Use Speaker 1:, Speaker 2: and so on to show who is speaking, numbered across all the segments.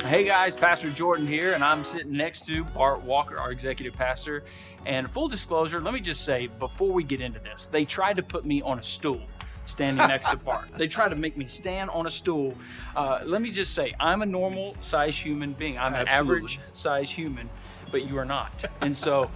Speaker 1: Hey guys, Pastor Jordan here, and I'm sitting next to Bart Walker, our executive pastor. And full disclosure, let me just say, before we get into this, they tried to put me on a stool standing next to Bart. They tried to make me stand on a stool. Let me just say, I'm a normal size human being. I'm an average size human, but you are not. And so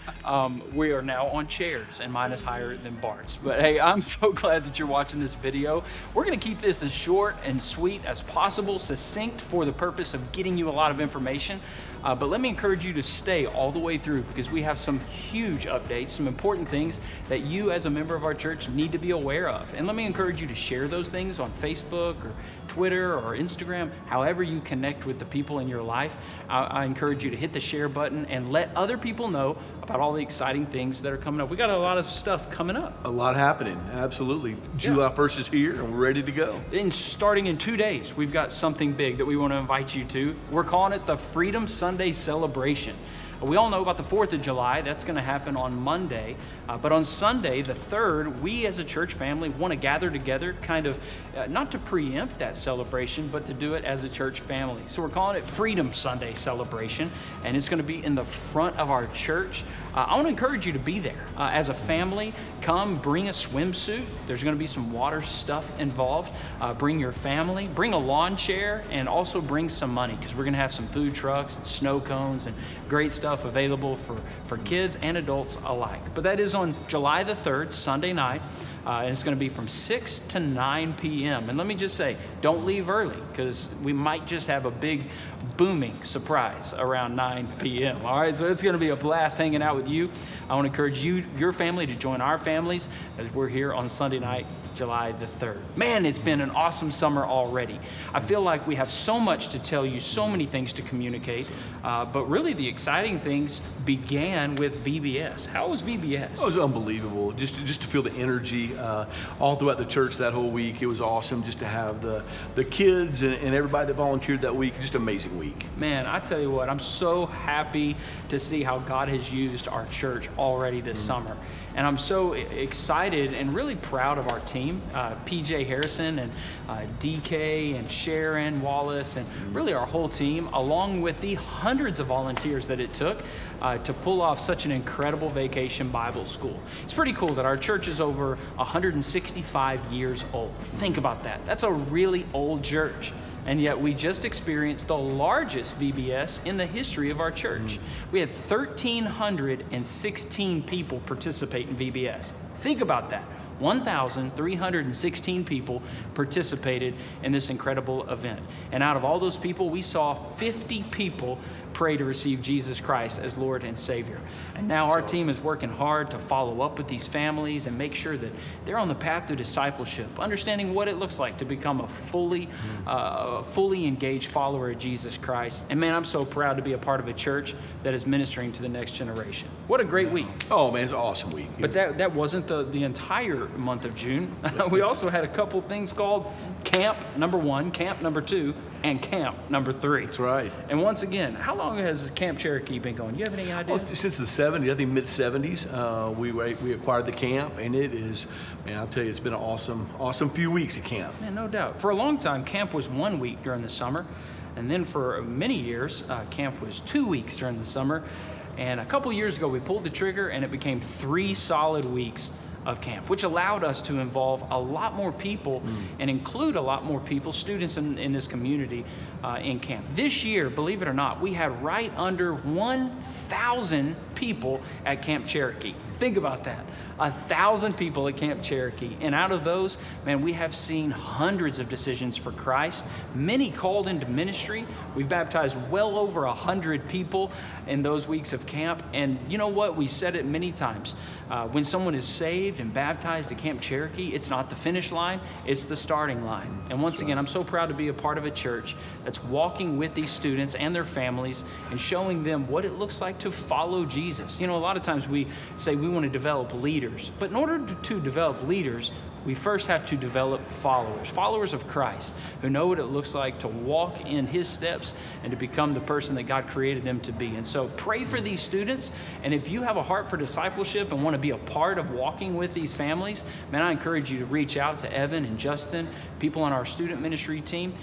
Speaker 1: we are now on chairs, and mine is higher than Bart's. But hey, I'm so glad that you're watching this video. We're gonna keep this as short and sweet as possible, succinct for the purpose of getting you a lot of information. But let me encourage you to stay all the way through, because we have some huge updates, some important things that you as a member of our church need to be aware of. And let me encourage you to share those things on Facebook or Twitter or Instagram, however you connect with the people in your life. I encourage you to hit the share button and let other people know about all the exciting things that are coming up. We got a lot of stuff coming up.
Speaker 2: A lot happening, absolutely. July 1st is here and we're ready to go.
Speaker 1: And starting in 2 days, we've got something big that we want to invite you to. We're calling it the Freedom Sunday Celebration. We all know about the 4th of July. That's going to happen on Monday. But on Sunday, the 3rd, we as a church family want to gather together, kind of not to preempt that celebration, but to do it as a church family. So we're calling it Freedom Sunday Celebration, and it's going to be in the front of our church. I want to encourage you to be there. As a family, come bring a swimsuit. There's going to be some water stuff involved. Bring your family, bring a lawn chair, and also bring some money, because we're going to have some food trucks and snow cones and great stuff available for kids and adults alike. But that is on July the 3rd, Sunday night. And it's going to be from 6 to 9 p.m. And let me just say, don't leave early, because we might just have a big booming surprise around 9 p.m. All right, so it's going to be a blast hanging out with you. I want to encourage you, your family, to join our families as we're here on Sunday night, July the 3rd. Man, it's been an awesome summer already. I feel like we have so much to tell you, so many things to communicate, but really the exciting things began with VBS. How was VBS?
Speaker 2: It was unbelievable, just to feel the energy all throughout the church that whole week. It was awesome just to have the kids and everybody that volunteered that week. Just an amazing week.
Speaker 1: Man, I tell you what, I'm so happy to see how God has used our church already this summer. And I'm so excited and really proud of our team, PJ Harrison and DK and Sharon Wallace, and really our whole team, along with the hundreds of volunteers that it took to pull off such an incredible vacation Bible school. It's pretty cool that our church is over 165 years old. Think about that. That's a really old church. And yet we just experienced the largest VBS in the history of our church. We had 1,316 people participate in VBS. Think about that. 1,316 people participated in this incredible event. And out of all those people, we saw 50 people pray to receive Jesus Christ as Lord and Savior. And now our team is working hard to follow up with these families and make sure that they're on the path to discipleship, understanding what it looks like to become a fully engaged follower of Jesus Christ. And man, I'm so proud to be a part of a church that is ministering to the next generation. What a great week.
Speaker 2: Oh man, it's an awesome week.
Speaker 1: But that wasn't the entire month of June. We also had a couple things called Camp number 1, Camp number 2, and Camp number 3.
Speaker 2: That's right.
Speaker 1: And once again, how long has Camp Cherokee been going? Do you have any idea?
Speaker 2: Well, since the 70s, I think mid-70s, we acquired the camp, and it is, man, I'll tell you, it's been an awesome few weeks at camp.
Speaker 1: Man, no doubt. For a long time, camp was 1 week during the summer, and then for many years, camp was 2 weeks during the summer. And a couple years ago, we pulled the trigger, and it became 3 solid weeks of camp, which allowed us to involve a lot more people and include a lot more people, students in this community in camp. This year, believe it or not, we had right under 1,000 people at Camp Cherokee. Think about that. 1,000 people at Camp Cherokee. And out of those, man, we have seen hundreds of decisions for Christ, many called into ministry. We've baptized well over 100 people in those weeks of camp. And you know what? We said it many times. When someone is saved and baptized at Camp Cherokee, it's not the finish line, it's the starting line. And once again, I'm so proud to be a part of a church that's walking with these students and their families and showing them what it looks like to follow Jesus. You know, a lot of times we say we want to develop leaders, but in order to develop leaders, we first have to develop followers of Christ, who know what it looks like to walk in his steps and to become the person that God created them to be. And so pray for these students. And if you have a heart for discipleship and want to be a part of walking with these families, man, I encourage you to reach out to Evan and Justin, people on our student ministry team,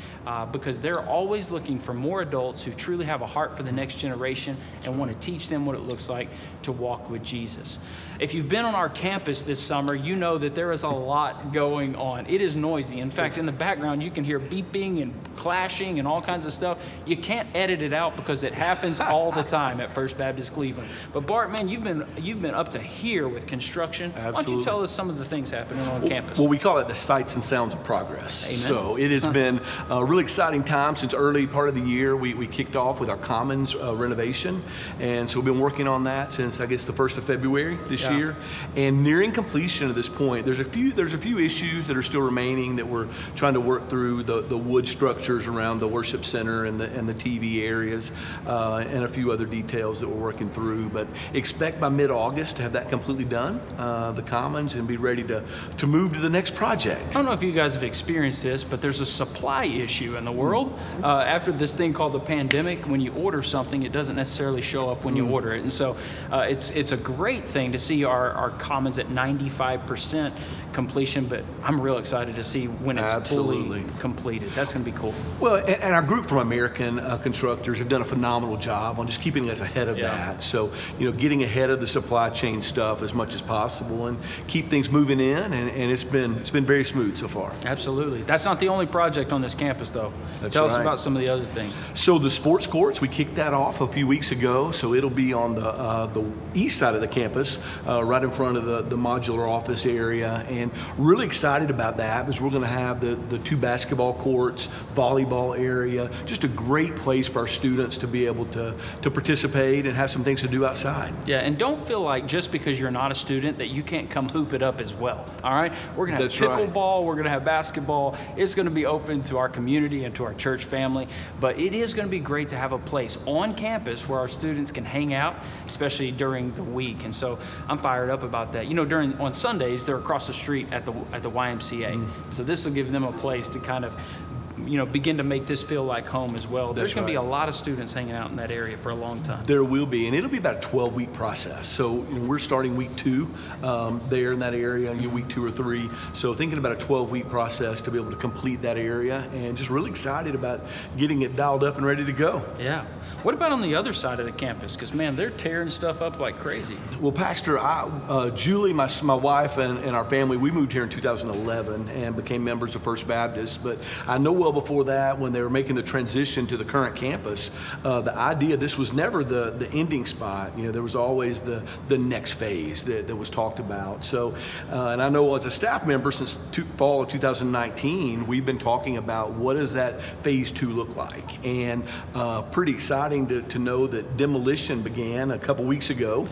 Speaker 1: because they're always looking for more adults who truly have a heart for the next generation and want to teach them what it looks like to walk with Jesus. If you've been on our campus this summer, you know that there is a lot going on. It is noisy. In fact, in the background, you can hear beeping and clashing and all kinds of stuff. You can't edit it out because it happens all the time at First Baptist Cleveland. But Bart, man, you've been up to here with construction.
Speaker 2: Absolutely.
Speaker 1: Why don't you tell us some of the things happening on campus?
Speaker 2: Well, we call it the sights and sounds of progress.
Speaker 1: Amen.
Speaker 2: So it has been a really exciting time since early part of the year. We kicked off with our Commons renovation. And so we've been working on that since, I guess, the 1st of February this year. And nearing completion at this point, there's a few issues that are still remaining that we're trying to work through, the wood structures around the worship center and the TV areas, and a few other details that we're working through. But expect by mid-August to have that completely done, the Commons, and be ready to move to the next project.
Speaker 1: I don't know if you guys have experienced this, but there's a supply issue in the world. After this thing called the pandemic, when you order something, it doesn't necessarily show up when you order it. And so it's a great thing to see our Commons at 95% completion, but I'm real excited to see when it's fully completed. That's going to be cool.
Speaker 2: Well, and our group from American Constructors have done a phenomenal job on just keeping us ahead of that. So, getting ahead of the supply chain stuff as much as possible and keep things moving in, and it's been very smooth so far.
Speaker 1: Absolutely. That's not the only project on this campus, though. Tell us about some of the other things.
Speaker 2: So the sports courts, we kicked that off a few weeks ago. So it'll be on the east side of the campus, right in front of the modular office area. And really excited about that because we're going to have the 2 basketball courts, volleyball area, just a great place for our students to be able to participate and have some things to do outside.
Speaker 1: Yeah, and don't feel like just because you're not a student that you can't come hoop it up as well, all right? We're going to have pickleball, we're going to have basketball. It's going to be open to our community and to our church family, but it is going to be great to have a place on campus where our students can hang out, especially during the week. And so I'm fired up about that. On Sundays, they're across the street at the YMCA. So this will give them a place to kind of begin to make this feel like home as well. There's going to be a lot of students hanging out in that area for a long time.
Speaker 2: There will be, and it'll be about a 12-week process. So we're starting week 2 there in that area, week 2 or 3. So thinking about a 12-week process to be able to complete that area, and just really excited about getting it dialed up and ready to go.
Speaker 1: Yeah. What about on the other side of the campus? Because, man, they're tearing stuff up like crazy.
Speaker 2: Well, Pastor, Julie, my wife, and our family, we moved here in 2011 and became members of First Baptist. But I know well before that, when they were making the transition to the current campus, the idea, this was never the ending spot. There was always the next phase that was talked about. So, and I know as a staff member since fall of 2019, we've been talking about what does that phase 2 look like. And pretty exciting to know that demolition began a couple weeks ago.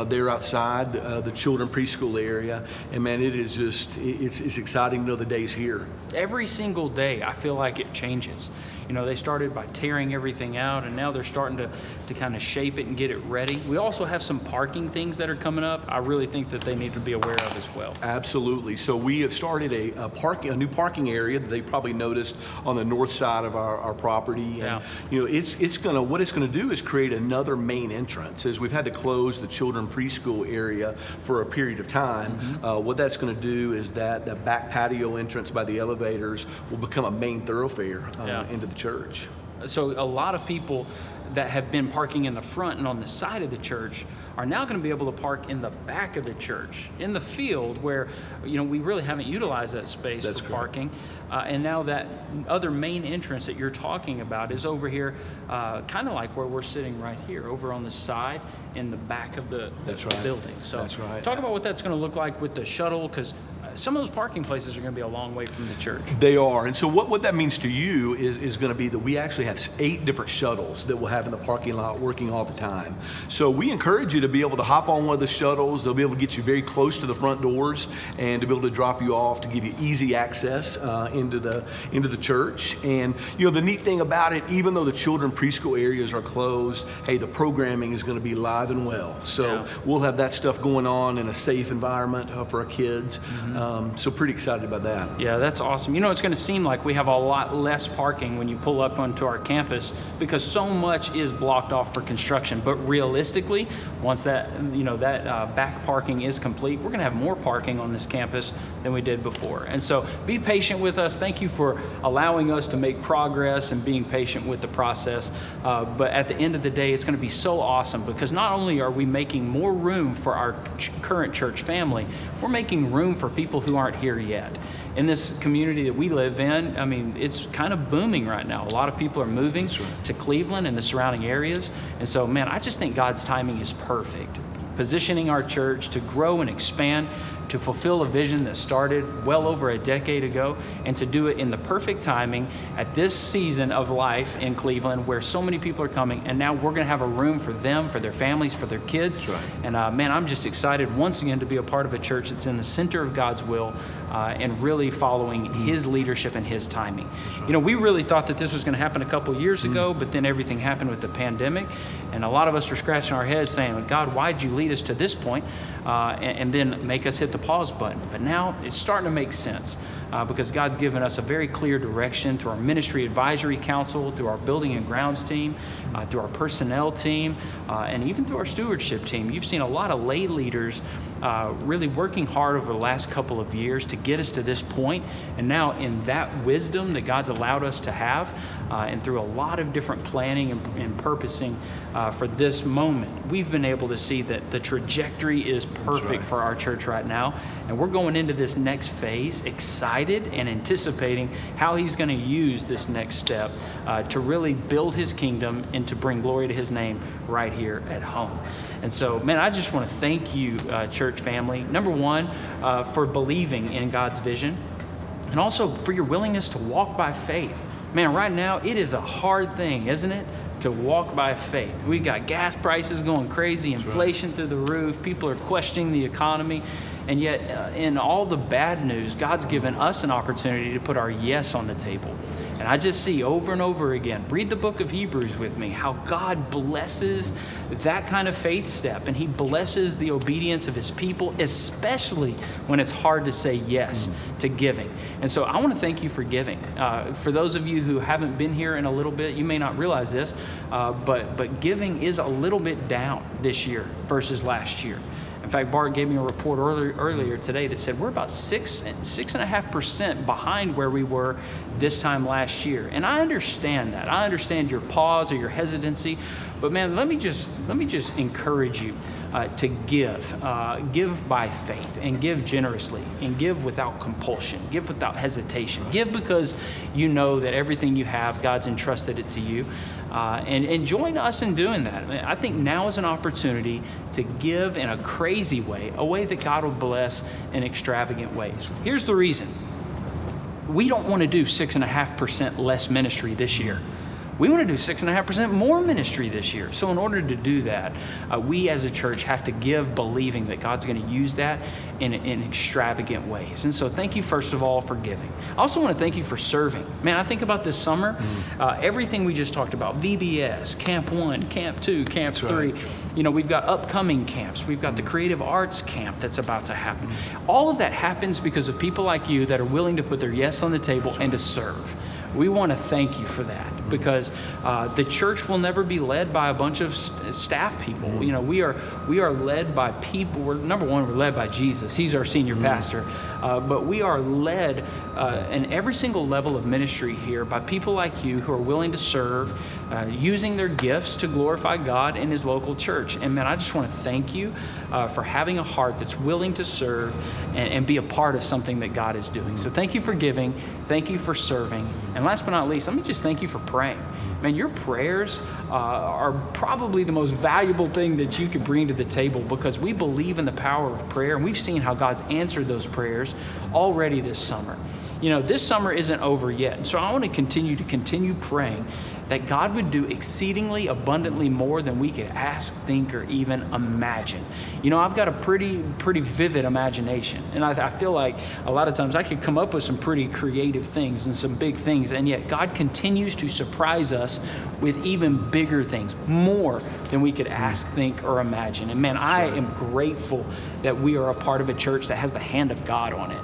Speaker 2: There outside the children preschool area. And man, it is just, it's exciting to know the day's here.
Speaker 1: Every single day, I feel like it changes. They started by tearing everything out, and now they're starting to kind of shape it and get it ready. We also have some parking things that are coming up I really think that they need to be aware of as well.
Speaker 2: Absolutely. So we have started a new parking area that they probably noticed on the north side of our property. And, what it's going to do is create another main entrance. As we've had to close the children preschool area for a period of time, what that's going to do is that the back patio entrance by the elevators will become a main thoroughfare into the church.
Speaker 1: So a lot of people that have been parking in the front and on the side of the church are now going to be able to park in the back of the church, in the field where, we really haven't utilized that space for parking. And now that other main entrance that you're talking about is over here, kind of like where we're sitting right here, over on the side in the back of the building. So talk about what that's going to look like with the shuttle, because some of those parking places are going to be a long way from the church.
Speaker 2: They are. And so what that means to you is going to be that we actually have 8 different shuttles that we'll have in the parking lot working all the time. So we encourage you to be able to hop on one of the shuttles. They'll be able to get you very close to the front doors and to be able to drop you off to give you easy access into the church. And, the neat thing about it, even though the children preschool areas are closed, hey, the programming is going to be live and well. So we'll have that stuff going on in a safe environment for our kids. So pretty excited about that.
Speaker 1: Yeah, that's awesome. You know, it's going to seem like we have a lot less parking when you pull up onto our campus because so much is blocked off for construction. But realistically, once that back parking is complete, we're going to have more parking on this campus than we did before. And so be patient with us. Thank you for allowing us to make progress and being patient with the process. But at the end of the day, it's going to be so awesome because not only are we making more room for our current church family, we're making room for people who aren't here yet. In this community that we live in, I mean, it's kind of booming right now. A lot of people are moving to Cleveland and the surrounding areas. And so, man, I just think God's timing is perfect. Positioning our church to grow and expand, to fulfill a vision that started well over a decade ago, and to do it in the perfect timing at this season of life in Cleveland where so many people are coming, and now we're going to have a room for them, for their families, for their kids.
Speaker 2: That's right.
Speaker 1: And man, I'm just excited once again to be a part of a church that's in the center of God's will and really following His leadership and His timing. Right. You know, we really thought that this was going to happen a couple years ago, but then everything happened with the pandemic, and a lot of us were scratching our heads saying, God, why'd you lead us to this point? And then make us hit the pause button. But now it's starting to make sense because God's given us a very clear direction through our ministry advisory council, through our building and grounds team, through our personnel team, and even through our stewardship team. You've seen a lot of lay leaders really working hard over the last couple of years to get us to this point. And now in that wisdom that God's allowed us to have, and through a lot of different planning and purposing for this moment, we've been able to see that the trajectory is perfect for our church right now. And we're going into this next phase excited and anticipating how He's going to use this next step to really build His kingdom and to bring glory to His name right here at home. And so, man, I just want to thank you, church family, number one, for believing in God's vision, and also for your willingness to walk by faith. Man, right now, it is a hard thing, isn't it, to walk by faith? We got gas prices going crazy, inflation through the roof, people are questioning the economy, and yet in all the bad news, God's given us an opportunity to put our yes on the table. And I just see over and over again, read the book of Hebrews with me, how God blesses that kind of faith step, and He blesses the obedience of His people, especially when it's hard to say yes to giving. And so I want to thank you for giving. For those of you who haven't been here in a little bit, you may not realize this, but giving is a little bit down this year versus last year. In fact, Bart gave me a report earlier today that said we're about 6.5% behind where we were this time last year. And I understand that. I understand your pause or your hesitancy. But man, let me just encourage you to give by faith, and give generously, and give without compulsion, give without hesitation, give because you know that everything you have, God's entrusted it to you. And join us in doing that. I think now is an opportunity to give in a crazy way, a way that God will bless in extravagant ways. Here's the reason. We don't want to do 6.5% less ministry this year. We want to do 6.5% more ministry this year. So in order to do that, we as a church have to give believing that God's going to use that in extravagant ways. And so thank you, first of all, for giving. I also want to thank you for serving. Man, I think about this summer, everything we just talked about, VBS, Camp 1, Camp 2, Camp 3. You know, we've got upcoming camps. We've got the creative arts camp that's about to happen. All of that happens because of people like you that are willing to put their yes on the table and to serve. We want to thank you for that because the church will never be led by a bunch of staff people. You know, we are led by people. Number one, we're led by Jesus. He's our senior pastor. But we are led in every single level of ministry here by people like you who are willing to serve, using their gifts to glorify God in His local church. And man, I just want to thank you for having a heart that's willing to serve and be a part of something that God is doing. So thank you for giving. Thank you for serving. And last but not least, let me just thank you for praying. Man, your prayers are probably the most valuable thing that you could bring to the table because we believe in the power of prayer, and we've seen how God's answered those prayers already this summer. You know, this summer isn't over yet, so I want to continue praying that God would do exceedingly abundantly more than we could ask, think, or even imagine. You know, I've got a pretty vivid imagination, and I feel like a lot of times I could come up with some pretty creative things and some big things, and yet God continues to surprise us with even bigger things, more than we could ask, think, or imagine. And man, I am grateful that we are a part of a church that has the hand of God on it.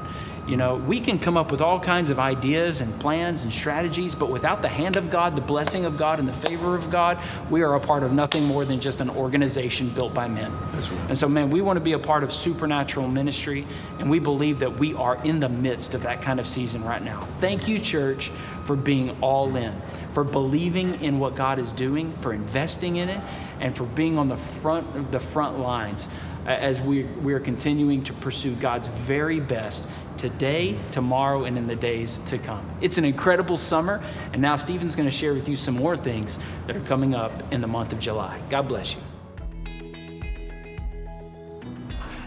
Speaker 1: You know, we can come up with all kinds of ideas and plans and strategies, but without the hand of God, the blessing of God, and the favor of God, we are a part of nothing more than just an organization built by men.
Speaker 2: That's right.
Speaker 1: And so, man, we want to be a part of supernatural ministry, and we believe that we are in the midst of that kind of season right now. Thank you, church, for being all in, for believing in what God is doing, for investing in it, and for being on the front lines as we are continuing to pursue God's very best today, tomorrow, and in the days to come. It's an incredible summer, and now Stephen's going to share with you some more things that are coming up in the month of July. God bless you.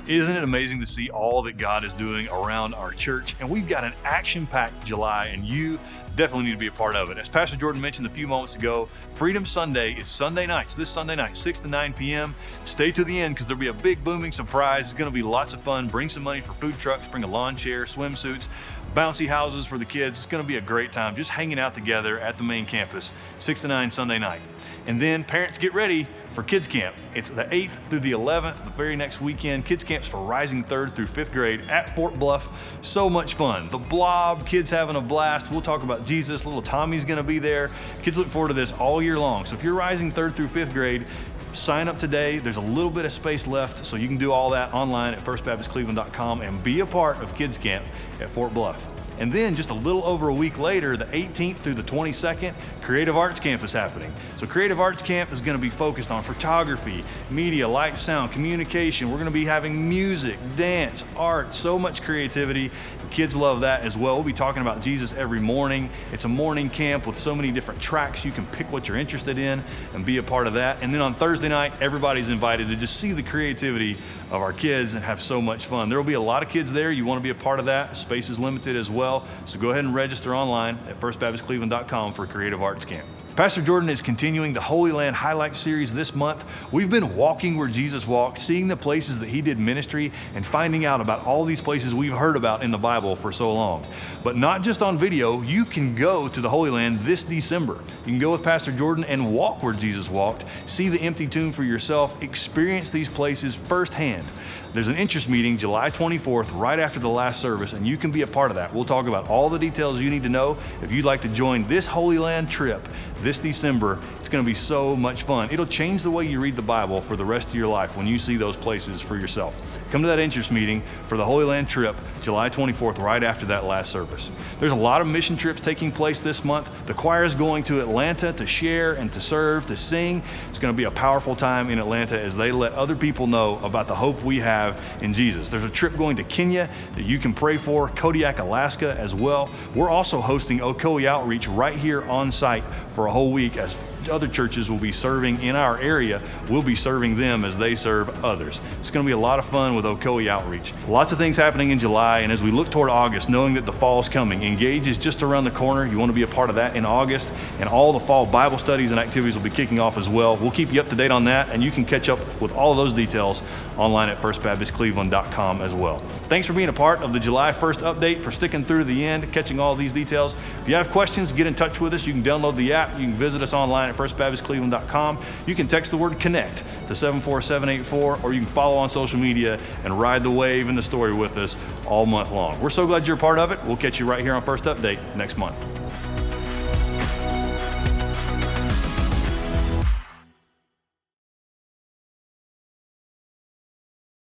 Speaker 3: Isn't it amazing to see all that God is doing around our church? And we've got an action-packed July, and you definitely need to be a part of it. As Pastor Jordan mentioned a few moments ago, Freedom Sunday is Sunday nights, this Sunday night, 6 to 9 p.m. Stay to the end because there'll be a big booming surprise. It's going to be lots of fun. Bring some money for food trucks, bring a lawn chair, swimsuits, bouncy houses for the kids. It's going to be a great time just hanging out together at the main campus, 6 to 9 Sunday night. And then parents, get ready for Kids Camp. It's the 8th through the 11th, the very next weekend. Kids Camp's for rising 3rd through 5th grade at Fort Bluff. So much fun. The Blob, kids having a blast. We'll talk about Jesus. Little Tommy's going to be there. Kids look forward to this all year long. So if you're rising 3rd through 5th grade, sign up today. There's a little bit of space left, so you can do all that online at firstbaptistcleveland.com and be a part of Kids Camp at Fort Bluff. And then just a little over a week later, the 18th through the 22nd, Creative Arts Camp is happening. So Creative Arts Camp is going to be focused on photography, media, light, sound, communication. We're going to be having music, dance, art, so much creativity. The kids love that as well. We'll be talking about Jesus every morning. It's a morning camp with so many different tracks. You can pick what you're interested in and be a part of that. And then on Thursday night, everybody's invited to just see the creativity of our kids and have so much fun. There will be a lot of kids there. You want to be a part of that. Space is limited as well. So go ahead and register online at firstbaptistcleveland.com for Creative Arts Camp. Pastor Jordan is continuing the Holy Land Highlight Series this month. We've been walking where Jesus walked, seeing the places that he did ministry, and finding out about all these places we've heard about in the Bible for so long. But not just on video, you can go to the Holy Land this December. You can go with Pastor Jordan and walk where Jesus walked, see the empty tomb for yourself, experience these places firsthand. There's an interest meeting July 24th, right after the last service, and you can be a part of that. We'll talk about all the details you need to know if you'd like to join this Holy Land trip this December. It's going to be so much fun. It'll change the way you read the Bible for the rest of your life when you see those places for yourself. Come to that interest meeting for the Holy Land trip, July 24th, right after that last service. There's a lot of mission trips taking place this month. The choir is going to Atlanta to share and to serve, to sing. It's going to be a powerful time in Atlanta as they let other people know about the hope we have in Jesus. There's a trip going to Kenya that you can pray for, Kodiak, Alaska as well. We're also hosting Ocoee Outreach right here on site for a whole week as other churches will be serving in our area. We'll be serving them as they serve others. It's going to be a lot of fun with Ocoee Outreach. Lots of things happening in July, and as we look toward August, knowing that the fall is coming, Engage is just around the corner. You want to be a part of that in August, and all the fall Bible studies and activities will be kicking off as well. We'll keep you up to date on that, and you can catch up with all of those details online at firstbaptistcleveland.com as well. Thanks for being a part of the July 1st update, for sticking through to the end, catching all these details. If you have questions, get in touch with us. You can download the app. You can visit us online at firstbaptistcleveland.com. You can text the word CONNECT to 74784, or you can follow on social media and ride the wave and the story with us all month long. We're so glad you're a part of it. We'll catch you right here on First Update next month.